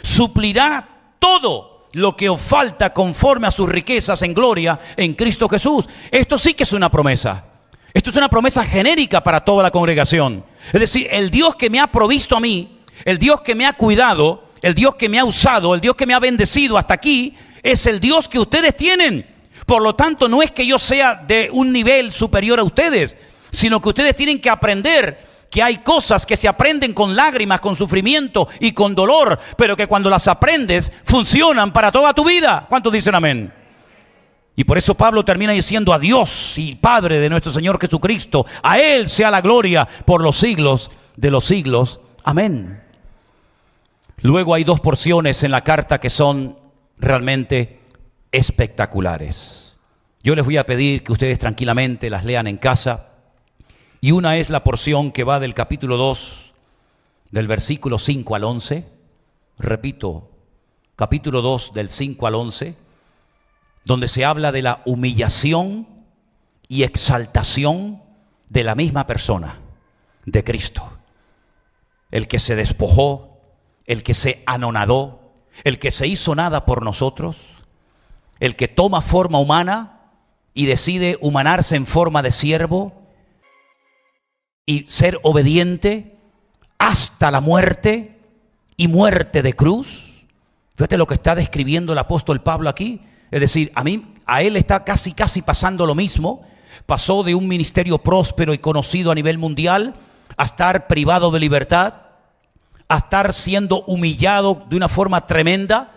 A: suplirá todo lo que os falta conforme a sus riquezas en gloria en Cristo Jesús. Esto sí que es una promesa. Esto es una promesa genérica para toda la congregación. Es decir, el Dios que me ha provisto a mí, el Dios que me ha cuidado, el Dios que me ha usado, el Dios que me ha bendecido hasta aquí, es el Dios que ustedes tienen. Por lo tanto, no es que yo sea de un nivel superior a ustedes, sino que ustedes tienen que aprender que hay cosas que se aprenden con lágrimas, con sufrimiento y con dolor, pero que cuando las aprendes funcionan para toda tu vida. ¿Cuántos dicen amén? Y por eso Pablo termina diciendo: a Dios y Padre de nuestro Señor Jesucristo, a Él sea la gloria por los siglos de los siglos. Amén. Luego hay dos porciones en la carta que son realmente espectaculares. Yo les voy a pedir que ustedes tranquilamente las lean en casa. Y una es la porción que va del capítulo 2, del versículo 5 al 11. Repito, capítulo 2 del 5 al 11, donde se habla de la humillación y exaltación de la misma persona, de Cristo. El que se despojó, el que se anonadó, el que se hizo nada por nosotros, el que toma forma humana y decide humanarse en forma de siervo y ser obediente hasta la muerte y muerte de cruz. Fíjate lo que está describiendo el apóstol Pablo aquí. Es decir, a él está casi pasando lo mismo. Pasó de un ministerio próspero y conocido a nivel mundial a estar privado de libertad, a estar siendo humillado de una forma tremenda.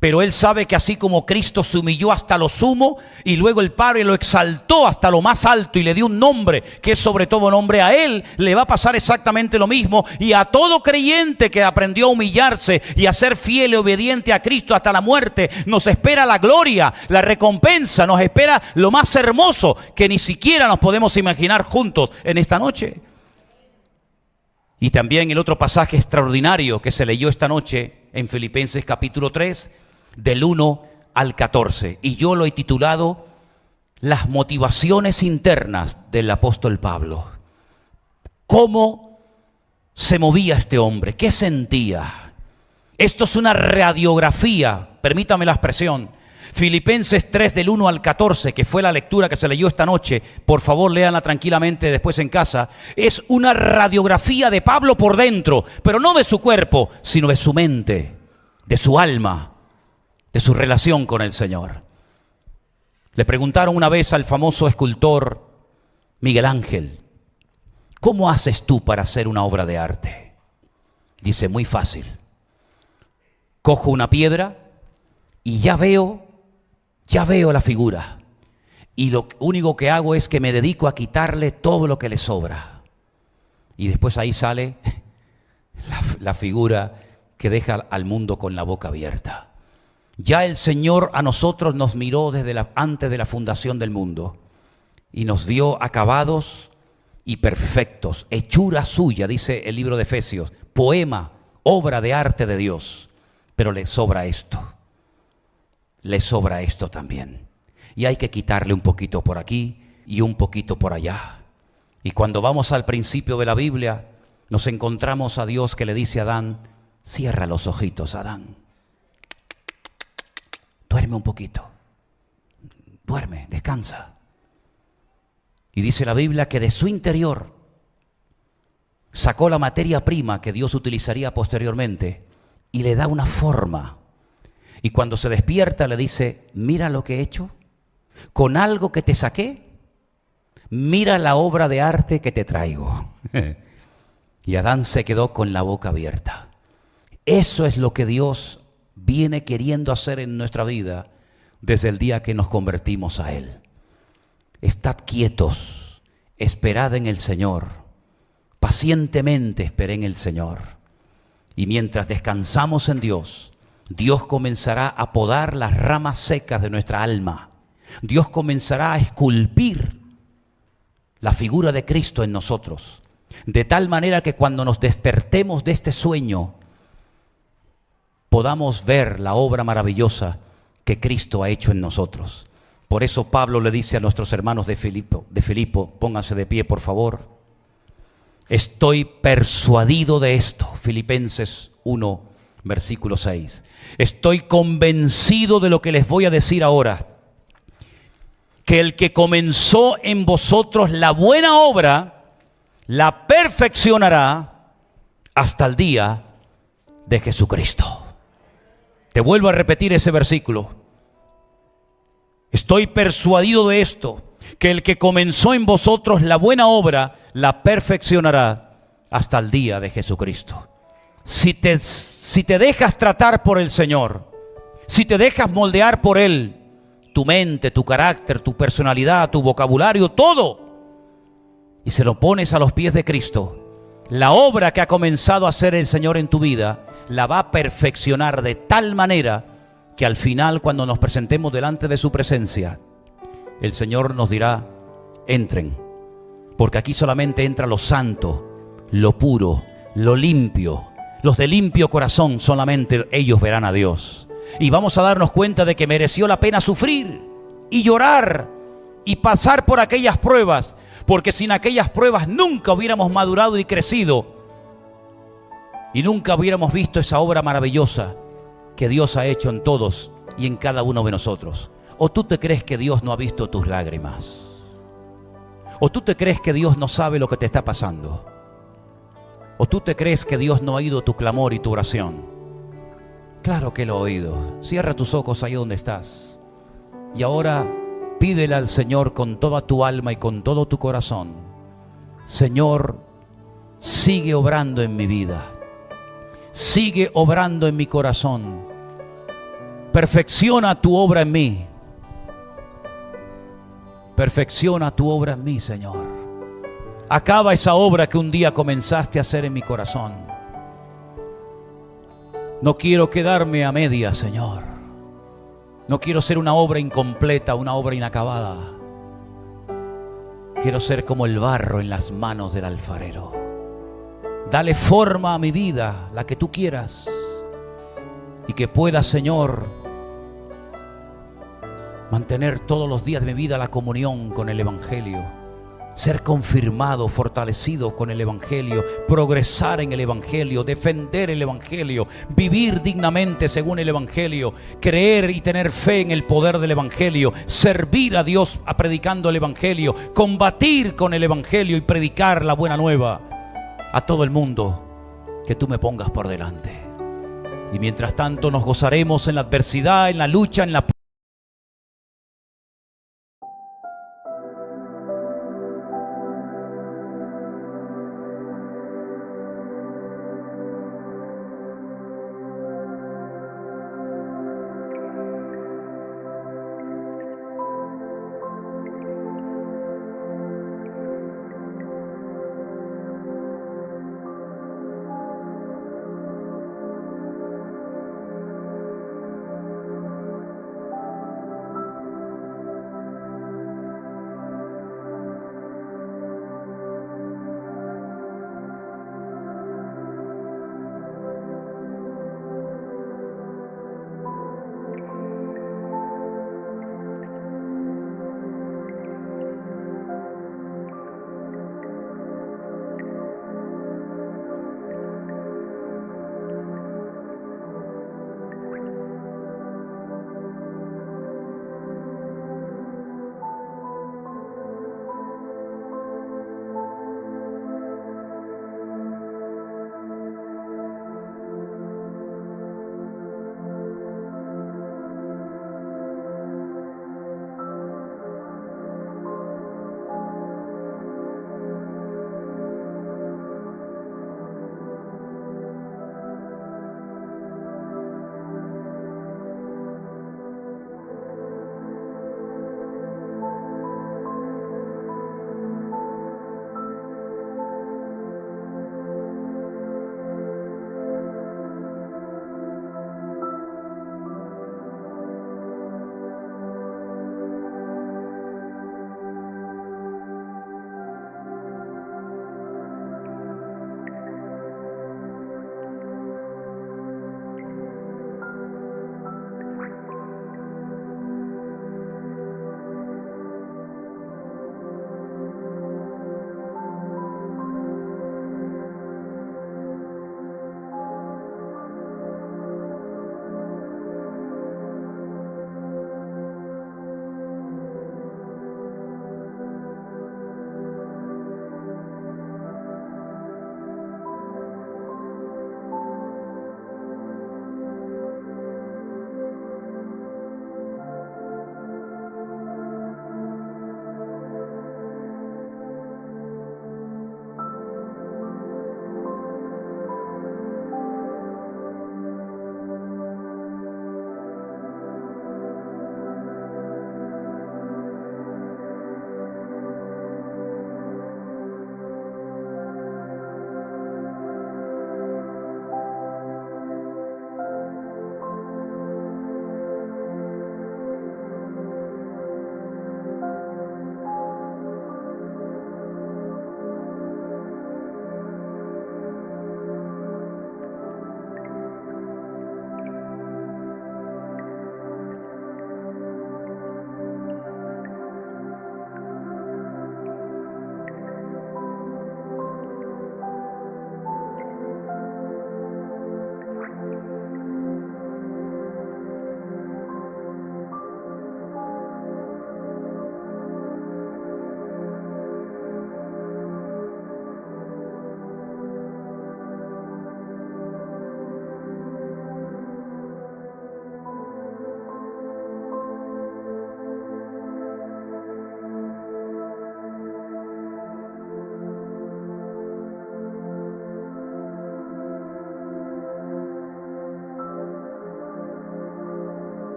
A: Pero él sabe que así como Cristo se humilló hasta lo sumo y luego el Padre lo exaltó hasta lo más alto y le dio un nombre que es sobre todo nombre, a él le va a pasar exactamente lo mismo. Y a todo creyente que aprendió a humillarse y a ser fiel y obediente a Cristo hasta la muerte, nos espera la gloria, la recompensa, nos espera lo más hermoso que ni siquiera nos podemos imaginar juntos en esta noche. Y también el otro pasaje extraordinario que se leyó esta noche en Filipenses capítulo 3, del 1 al 14. Y yo lo he titulado Las motivaciones internas del apóstol Pablo. ¿Cómo se movía este hombre? ¿Qué sentía? Esto es una radiografía, permítame la expresión. Filipenses 3 del 1 al 14, que fue la lectura que se leyó esta noche, por favor léanla tranquilamente después en casa, es una radiografía de Pablo por dentro, pero no de su cuerpo, sino de su mente, de su alma, de su relación con el Señor. Le preguntaron una vez al famoso escultor Miguel Ángel: ¿cómo haces tú para hacer una obra de arte? Dice: muy fácil. Cojo una piedra y ya veo la figura. Y lo único que hago es que me dedico a quitarle todo lo que le sobra. Y después ahí sale la figura que deja al mundo con la boca abierta. Ya el Señor a nosotros nos miró antes de la fundación del mundo y nos vio acabados y perfectos, hechura suya, dice el libro de Efesios, poema, obra de arte de Dios. Pero le sobra esto también. y hay que quitarle un poquito por aquí y un poquito por allá. Y cuando vamos al principio de la Biblia, nos encontramos a Dios que le dice a Adán: cierra los ojitos, Adán. Duerme un poquito. Duerme, descansa. Y dice la Biblia que de su interior sacó la materia prima que Dios utilizaría posteriormente y le da una forma. Y cuando se despierta le dice: mira lo que he hecho, con algo que te saqué, mira la obra de arte que te traigo. Y Adán se quedó con la boca abierta. Eso es lo que Dios viene queriendo hacer en nuestra vida desde el día que nos convertimos a Él. Estad quietos, esperad en el Señor, pacientemente esperé en el Señor. Y mientras descansamos en Dios, Dios comenzará a podar las ramas secas de nuestra alma. Dios comenzará a esculpir la figura de Cristo en nosotros, de tal manera que cuando nos despertemos de este sueño, podamos ver la obra maravillosa que Cristo ha hecho en nosotros. Por eso Pablo le dice a nuestros hermanos de Filipo, pónganse de pie por favor: estoy persuadido de esto. Filipenses 1, versículo 6. Estoy convencido de lo que les voy a decir ahora, que el que comenzó en vosotros la buena obra, la perfeccionará hasta el día de Jesucristo. Te vuelvo a repetir ese versículo. Estoy persuadido de esto, que el que comenzó en vosotros la buena obra, la perfeccionará hasta el día de Jesucristo. Si te dejas tratar por el Señor, si te dejas moldear por Él, tu mente, tu carácter, tu personalidad, tu vocabulario, todo, y se lo pones a los pies de Cristo, la obra que ha comenzado a hacer el Señor en tu vida, la va a perfeccionar de tal manera que al final, cuando nos presentemos delante de su presencia, el Señor nos dirá: entren, porque aquí solamente entra lo santo, lo puro, lo limpio. Los de limpio corazón, solamente ellos verán a Dios. Y vamos a darnos cuenta de que mereció la pena sufrir y llorar y pasar por aquellas pruebas, porque sin aquellas pruebas nunca hubiéramos madurado y crecido, y nunca hubiéramos visto esa obra maravillosa que Dios ha hecho en todos y en cada uno de nosotros. ¿O tú te crees que Dios no ha visto tus lágrimas? ¿O tú te crees que Dios no sabe lo que te está pasando? ¿O tú te crees que Dios no ha oído tu clamor y tu oración? Claro que lo ha oído. Cierra tus ojos ahí donde estás. Y ahora pídele al Señor con toda tu alma y con todo tu corazón: Señor, sigue obrando en mi vida. Sigue obrando en mi corazón. Perfecciona tu obra en mí. Perfecciona tu obra en mí, Señor. Acaba esa obra que un día comenzaste a hacer en mi corazón. No quiero quedarme a medias, Señor. No quiero ser una obra incompleta, una obra inacabada. Quiero ser como el barro en las manos del alfarero. Dale forma a mi vida, la que tú quieras, y que pueda, Señor, mantener todos los días de mi vida la comunión con el Evangelio, ser confirmado, fortalecido con el Evangelio, progresar en el Evangelio, defender el Evangelio, vivir dignamente según el Evangelio, creer y tener fe en el poder del Evangelio, servir a Dios predicando el Evangelio, combatir con el Evangelio y predicar la buena nueva a todo el mundo que tú me pongas por delante. Y mientras tanto nos gozaremos en la adversidad, en la lucha, en la